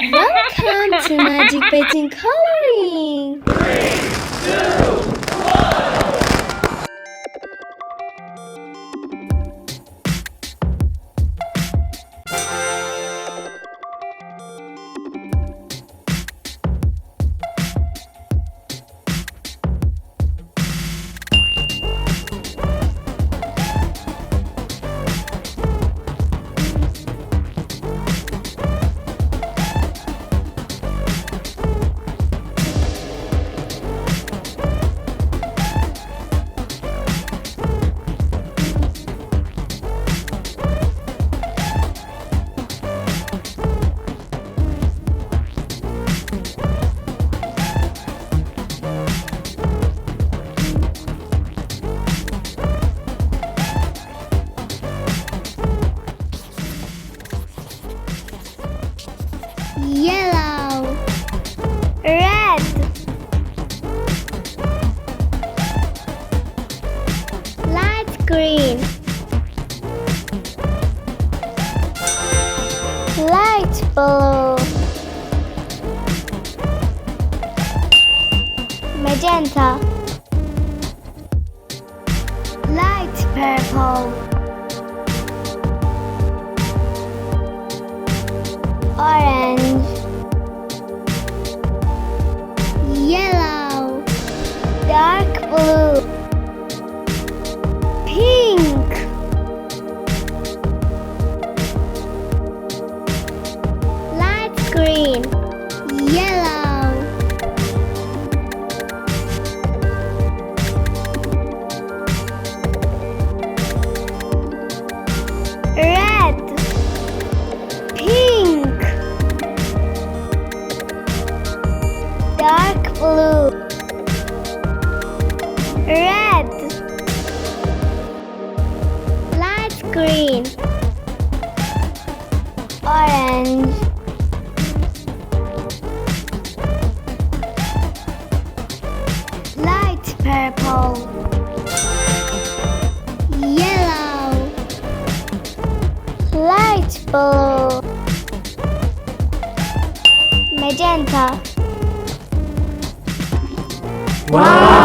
Welcome to Magic Painting Coloring! 3, 2, 1. Yellow, red, light green, light blue, magenta, light purple, orange, yellow, dark blue, pink, light green, yellow, red, pink, dark blue, red, light green, orange, light purple, yellow, light blue, magenta. Wow!